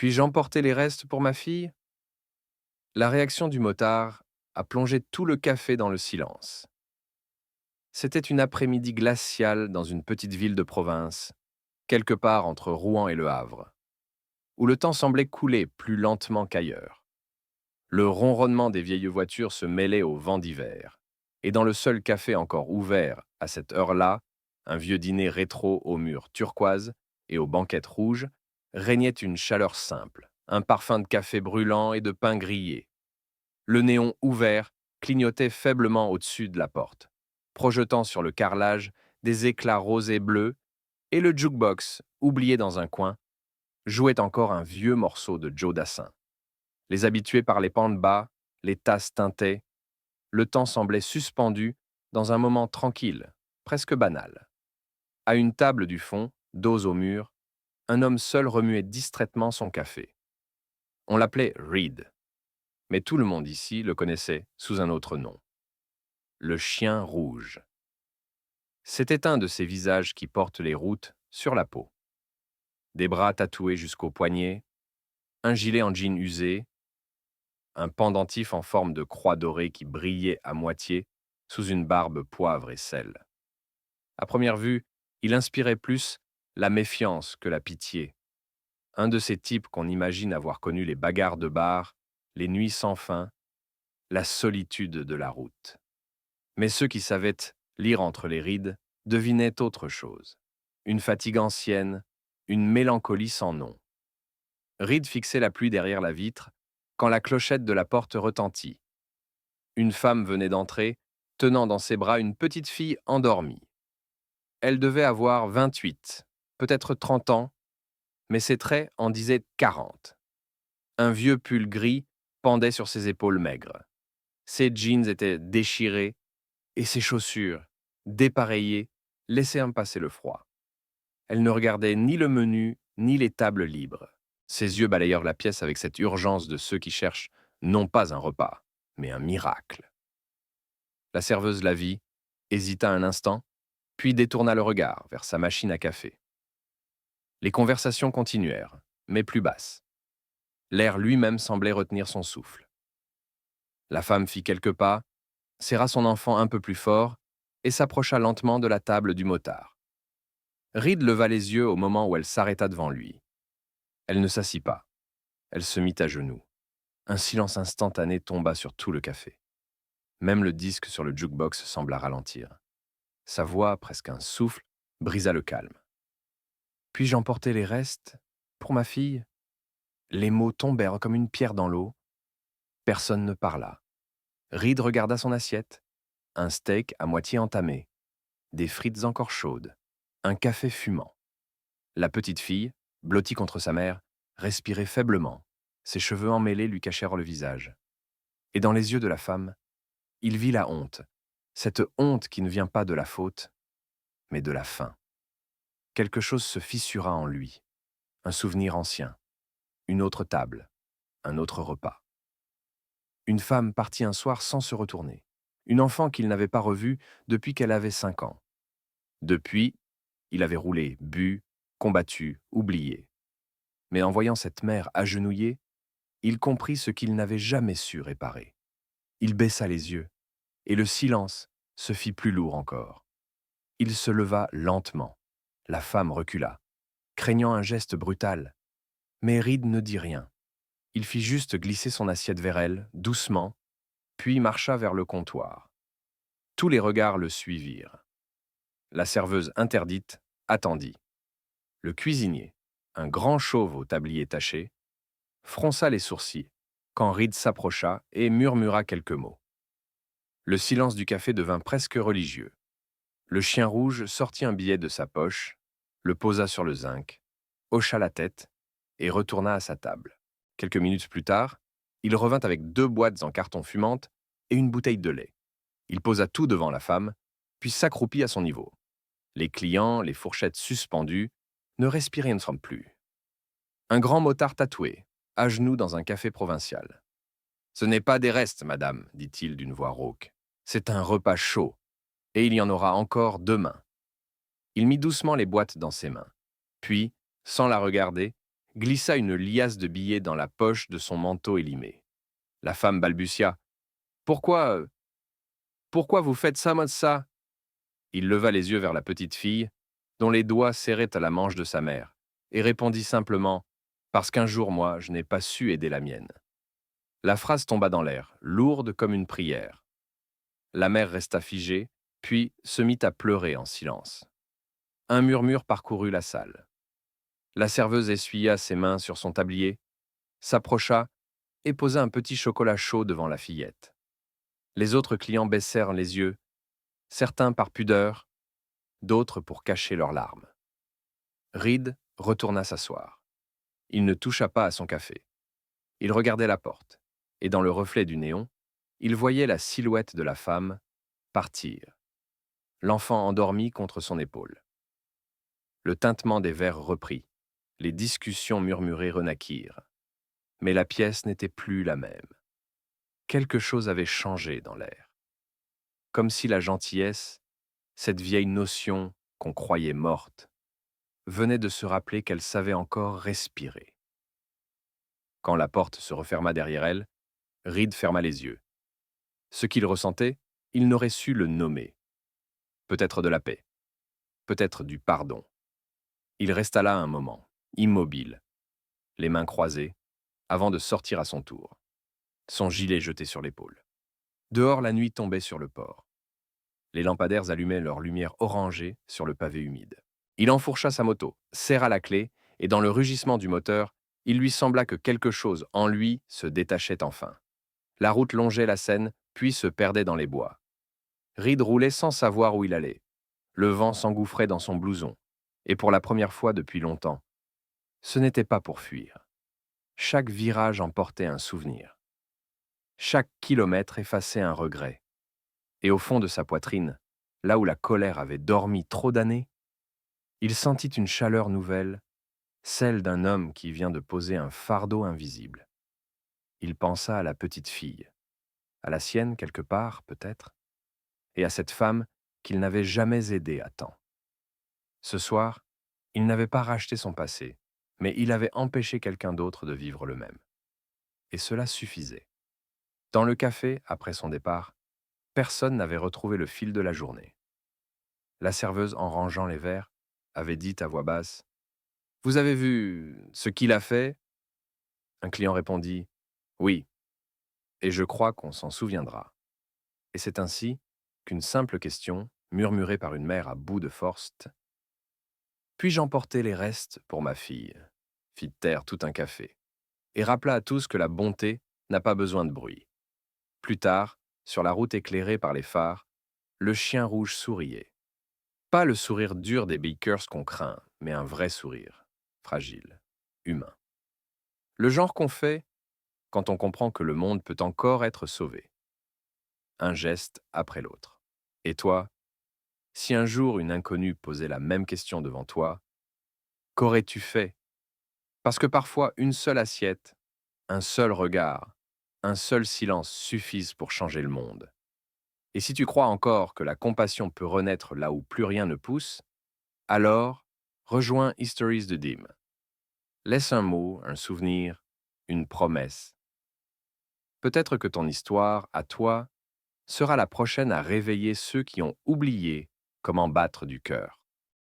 Puis-je emporter les restes pour ma fille? La réaction du motard a plongé tout le café dans le silence. C'était une après-midi glaciale dans une petite ville de province, quelque part entre Rouen et Le Havre, où le temps semblait couler plus lentement qu'ailleurs. Le ronronnement des vieilles voitures se mêlait au vent d'hiver, et dans le seul café encore ouvert à cette heure-là, un vieux dîner rétro aux murs turquoise et aux banquettes rouges, régnait une chaleur simple, un parfum de café brûlant et de pain grillé. Le néon ouvert clignotait faiblement au-dessus de la porte, projetant sur le carrelage des éclats roses et bleus, et le jukebox, oublié dans un coin, jouait encore un vieux morceau de Joe Dassin. Les habitués parlaient pentes bas, les tasses tintaient, le temps semblait suspendu dans un moment tranquille, presque banal. À une table du fond, dos au mur, un homme seul remuait distraitement son café. On l'appelait Reed, mais tout le monde ici le connaissait sous un autre nom. Le chien rouge. C'était un de ces visages qui portent les routes sur la peau. Des bras tatoués jusqu'aux poignets, un gilet en jean usé, un pendentif en forme de croix dorée qui brillait à moitié sous une barbe poivre et sel. À première vue, il inspirait plus la méfiance que la pitié. Un de ces types qu'on imagine avoir connu les bagarres de bar, les nuits sans fin, la solitude de la route. Mais ceux qui savaient lire entre les rides devinaient autre chose. Une fatigue ancienne, une mélancolie sans nom. Reed fixait la pluie derrière la vitre quand la clochette de la porte retentit. Une femme venait d'entrer, tenant dans ses bras une petite fille endormie. Elle devait avoir 28, peut-être 30 ans, mais ses traits en disaient 40. Un vieux pull gris pendait sur ses épaules maigres. Ses jeans étaient déchirés et ses chaussures, dépareillées, laissaient en passer le froid. Elle ne regardait ni le menu, ni les tables libres. Ses yeux balayèrent la pièce avec cette urgence de ceux qui cherchent non pas un repas, mais un miracle. La serveuse la vit, hésita un instant, puis détourna le regard vers sa machine à café. Les conversations continuèrent, mais plus basses. L'air lui-même semblait retenir son souffle. La femme fit quelques pas, serra son enfant un peu plus fort et s'approcha lentement de la table du motard. Reed leva les yeux au moment où elle s'arrêta devant lui. Elle ne s'assit pas. Elle se mit à genoux. Un silence instantané tomba sur tout le café. Même le disque sur le jukebox sembla ralentir. Sa voix, presque un souffle, brisa le calme. Puis-je emporter les restes pour ma fille? Les mots tombèrent comme une pierre dans l'eau. Personne ne parla. Reed regarda son assiette. Un steak à moitié entamé, des frites encore chaudes, un café fumant. La petite fille, blottie contre sa mère, respirait faiblement. Ses cheveux emmêlés lui cachèrent le visage. Et dans les yeux de la femme, il vit la honte, cette honte qui ne vient pas de la faute, mais de la faim. Quelque chose se fissura en lui, un souvenir ancien, une autre table, un autre repas. Une femme partie un soir sans se retourner, une enfant qu'il n'avait pas revue depuis qu'elle avait 5 ans. Depuis, il avait roulé, bu, combattu, oublié. Mais en voyant cette mère agenouillée, il comprit ce qu'il n'avait jamais su réparer. Il baissa les yeux, et le silence se fit plus lourd encore. Il se leva lentement. La femme recula, craignant un geste brutal. Mais Reed ne dit rien. Il fit juste glisser son assiette vers elle, doucement, puis marcha vers le comptoir. Tous les regards le suivirent. La serveuse interdite attendit. Le cuisinier, un grand chauve au tablier taché, fronça les sourcils quand Reed s'approcha et murmura quelques mots. Le silence du café devint presque religieux. Le chien rouge sortit un billet de sa poche, le posa sur le zinc, hocha la tête et retourna à sa table. Quelques minutes plus tard, il revint avec 2 boîtes en carton fumante et une bouteille de lait. Il posa tout devant la femme, puis s'accroupit à son niveau. Les clients, les fourchettes suspendues, ne respiraient une semble plus. Un grand motard tatoué, à genoux dans un café provincial. « Ce n'est pas des restes, madame, dit-il d'une voix rauque. C'est un repas chaud, et il y en aura encore demain. » Il mit doucement les boîtes dans ses mains. Puis, sans la regarder, glissa une liasse de billets dans la poche de son manteau élimé. La femme balbutia. Pourquoi, pourquoi vous faites ça, moi, ça? Il leva les yeux vers la petite fille, dont les doigts serraient à la manche de sa mère, et répondit simplement parce qu'un jour, moi, je n'ai pas su aider la mienne. La phrase tomba dans l'air, lourde comme une prière. La mère resta figée, puis se mit à pleurer en silence. Un murmure parcourut la salle. La serveuse essuya ses mains sur son tablier, s'approcha et posa un petit chocolat chaud devant la fillette. Les autres clients baissèrent les yeux, certains par pudeur, d'autres pour cacher leurs larmes. Reed retourna s'asseoir. Il ne toucha pas à son café. Il regardait la porte, et dans le reflet du néon, il voyait la silhouette de la femme partir, l'enfant endormi contre son épaule. Le tintement des verres reprit, les discussions murmurées renaquirent. Mais la pièce n'était plus la même. Quelque chose avait changé dans l'air. Comme si la gentillesse, cette vieille notion qu'on croyait morte, venait de se rappeler qu'elle savait encore respirer. Quand la porte se referma derrière elle, Reed ferma les yeux. Ce qu'il ressentait, il n'aurait su le nommer. Peut-être de la paix, peut-être du pardon. Il resta là un moment, immobile, les mains croisées, avant de sortir à son tour, son gilet jeté sur l'épaule. Dehors, la nuit tombait sur le port. Les lampadaires allumaient leur lumière orangée sur le pavé humide. Il enfourcha sa moto, serra la clé, et dans le rugissement du moteur, il lui sembla que quelque chose en lui se détachait enfin. La route longeait la Seine, puis se perdait dans les bois. Reed roulait sans savoir où il allait. Le vent s'engouffrait dans son blouson, et pour la première fois depuis longtemps, ce n'était pas pour fuir. Chaque virage emportait un souvenir. Chaque kilomètre effaçait un regret. Et au fond de sa poitrine, là où la colère avait dormi trop d'années, il sentit une chaleur nouvelle, celle d'un homme qui vient de poser un fardeau invisible. Il pensa à la petite fille, à la sienne quelque part peut-être, et à cette femme qu'il n'avait jamais aidée à temps. Ce soir, il n'avait pas racheté son passé, mais il avait empêché quelqu'un d'autre de vivre le même. Et cela suffisait. Dans le café, après son départ, personne n'avait retrouvé le fil de la journée. La serveuse, en rangeant les verres, avait dit à voix basse : « Vous avez vu ce qu'il a fait ?» Un client répondit : « Oui, et je crois qu'on s'en souviendra. » Et c'est ainsi qu'une simple question, murmurée par une mère à bout de force : « Puis-je emporter les restes pour ma fille ?» fit taire tout un café, et rappela à tous que la bonté n'a pas besoin de bruit. Plus tard, sur la route éclairée par les phares, le chien rouge souriait. Pas le sourire dur des bakers qu'on craint, mais un vrai sourire, fragile, humain. Le genre qu'on fait quand on comprend que le monde peut encore être sauvé. Un geste après l'autre. Et toi, si un jour une inconnue posait la même question devant toi, qu'aurais-tu fait? Parce que parfois, une seule assiette, un seul regard, un seul silence suffisent pour changer le monde. Et si tu crois encore que la compassion peut renaître là où plus rien ne pousse, alors rejoins Histories de Dim. Laisse un mot, un souvenir, une promesse. Peut-être que ton histoire, à toi, sera la prochaine à réveiller ceux qui ont oublié comment battre du cœur.